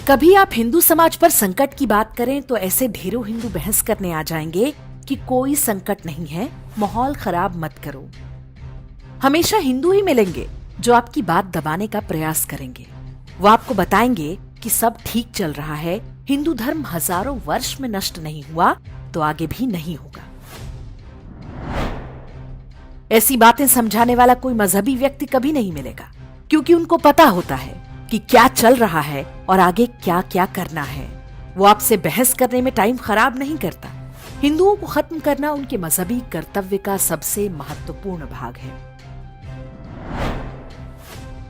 कभी आप हिंदू समाज पर संकट की बात करें तो ऐसे ढेरों हिंदू बहस करने आ जाएंगे कि कोई संकट नहीं है, माहौल खराब मत करो। हमेशा हिंदू ही मिलेंगे जो आपकी बात दबाने का प्रयास करेंगे। वो आपको बताएंगे कि सब ठीक चल रहा है, हिंदू धर्म हजारों वर्ष में नष्ट नहीं हुआ तो आगे भी नहीं होगा। ऐसी बातें समझाने वाला कोई मजहबी व्यक्ति कभी नहीं मिलेगा, क्योंकि उनको पता होता है कि क्या चल रहा है और आगे क्या क्या करना है। वो आपसे बहस करने में टाइम खराब नहीं करता। हिंदुओं को खत्म करना उनके मजहबी कर्तव्य का सबसे महत्वपूर्ण भाग है।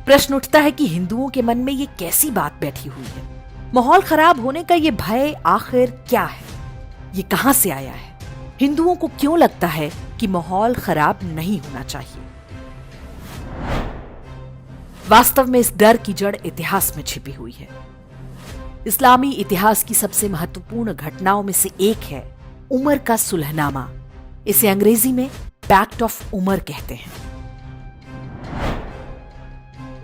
प्रश्न उठता है कि हिंदुओं के मन में ये कैसी बात बैठी हुई है? माहौल खराब होने का ये भय आखिर क्या है? ये कहां से आया है? हिंदुओं को क्यों लगता है कि माहौल खराब नहीं होना चाहिए? वास्तव में इस डर की जड़ इतिहास में छिपी हुई है। इस्लामी इतिहास की सबसे महत्वपूर्ण घटनाओं में से एक है उमर का सुलहनामा। इसे अंग्रेजी में पैक्ट ऑफ उमर कहते हैं।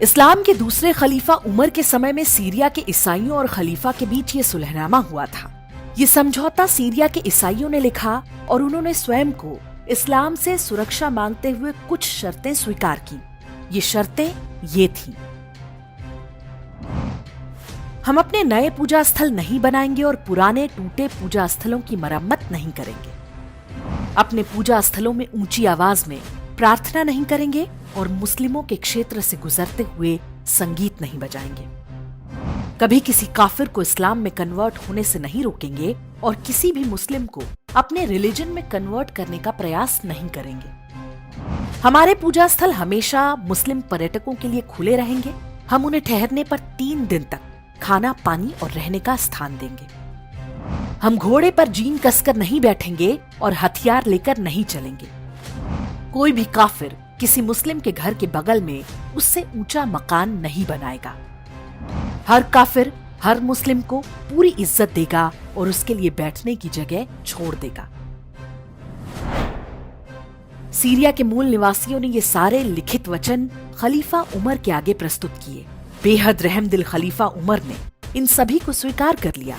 इस्लाम के दूसरे खलीफा उमर के समय में सीरिया के ईसाइयों और खलीफा के बीच ये सुलहनामा हुआ था। ये समझौता सीरिया के ईसाइयों ने लिखा और उन्होंने स्वयं को इस्लाम से सुरक्षा मांगते हुए कुछ शर्तें स्वीकार की। ये शर्तें ये थीं: हम अपने नए पूजा स्थल नहीं बनाएंगे और पुराने टूटे पूजा स्थलों की मरम्मत नहीं करेंगे। अपने पूजा स्थलों में ऊंची आवाज में प्रार्थना नहीं करेंगे और मुस्लिमों के क्षेत्र से गुजरते हुए संगीत नहीं बजाएंगे। कभी किसी काफिर को इस्लाम में कन्वर्ट होने से नहीं रोकेंगे और किसी भी मुस्लिम को अपने रिलीजन में कन्वर्ट करने का प्रयास नहीं करेंगे। हमारे पूजा स्थल हमेशा मुस्लिम पर्यटकों के लिए खुले रहेंगे। हम उन्हें ठहरने पर 3 दिन तक खाना, पानी और रहने का स्थान देंगे। हम घोड़े पर जीन कसकर नहीं बैठेंगे और हथियार लेकर नहीं चलेंगे। कोई भी काफिर किसी मुस्लिम के घर के बगल में उससे ऊंचा मकान नहीं बनाएगा। हर काफिर हर मुस्लिम को पूरी इज्जत देगा और उसके लिए बैठने की जगह छोड़ देगा। सीरिया के मूल निवासियों ने ये सारे लिखित वचन खलीफा उमर के आगे प्रस्तुत किए। बेहद रहमदिल खलीफा उमर ने इन सभी को स्वीकार कर लिया।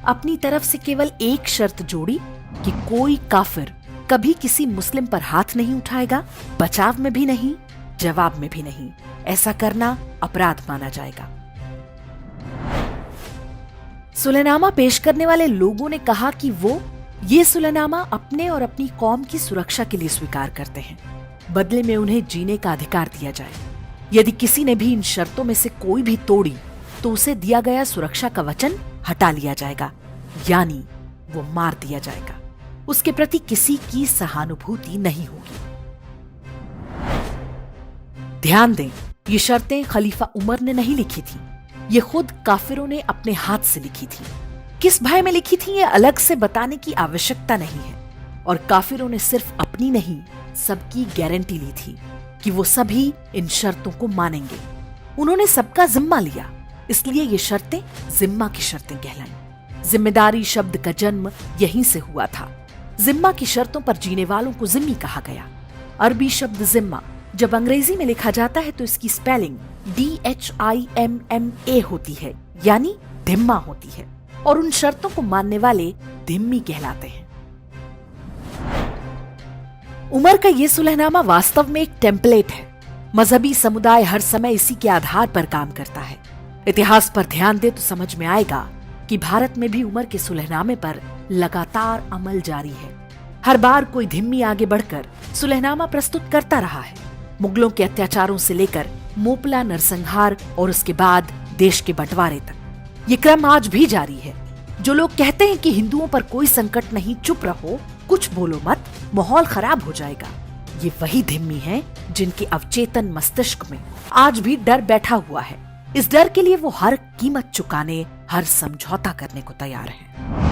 अपनी तरफ से केवल एक शर्त जोड़ी कि कोई काफिर कभी किसी मुस्लिम पर हाथ नहीं उठाएगा, बचाव में भी नहीं, जवाब में भी नहीं। ऐसा करना अपराध माना जाएगा। सुलहनामा पेश करने वाले लोगों ने कहा कि वो ये सुलहनामा अपने और अपनी कौम की सुरक्षा के लिए स्वीकार करते हैं। बदले में उन्हें जीने का अधिकार दिया जाए। यदि किसी ने भी इन शर्तों में से कोई भी तोड़ी तो उसे दिया गया सुरक्षा का वचन हटा लिया जाएगा, यानी वो मार दिया जाएगा। उसके प्रति किसी की सहानुभूति नहीं होगी। ध्यान दें, ये शर्तें खलीफा उमर ने नहीं लिखी थी। ये खुद काफिरों ने अपने हाथ से लिखी थी। किस भय में लिखी थी ये अलग से बताने की आवश्यकता नहीं है। और काफिरों ने सिर्फ अपनी नहीं, सबकी गारंटी ली थी कि वो सभी इन शर्तों को मानेंगे। उन्होंने सबका जिम्मा लिया, इसलिए ये शर्तें जिम्मा की शर्तें कहलाईं। जिम्मेदारी शब्द का जन्म यहीं से हुआ था। जिम्मा की शर्तों पर जीने वालों को जिम्मी कहा गया। अरबी शब्द जिम्मा जब अंग्रेजी में लिखा जाता है तो इसकी स्पेलिंग DHIMMA होती है, यानी धिम्मा होती है, और उन शर्तों को मानने वाले धिम्मी कहलाते हैं। उमर का ये सुलहनामा वास्तव में एक टेम्पलेट है। मजहबी समुदाय हर समय इसी के आधार पर काम करता है। इतिहास पर ध्यान दे तो समझ में आएगा कि भारत में भी उमर के सुलहनामे पर लगातार अमल जारी है। हर बार कोई धिम्मी आगे बढ़कर सुलहनामा प्रस्तुत करता रहा है। मुगलों के अत्याचारों से लेकर मोपला नरसंहार और उसके बाद देश के बंटवारे तक ये क्रम आज भी जारी है। जो लोग कहते हैं कि हिंदुओं पर कोई संकट नहीं, चुप रहो, कुछ बोलो मत, माहौल खराब हो जाएगा, ये वही धिम्मी हैं जिनके अवचेतन मस्तिष्क में आज भी डर बैठा हुआ है। इस डर के लिए वो हर कीमत चुकाने, हर समझौता करने को तैयार हैं।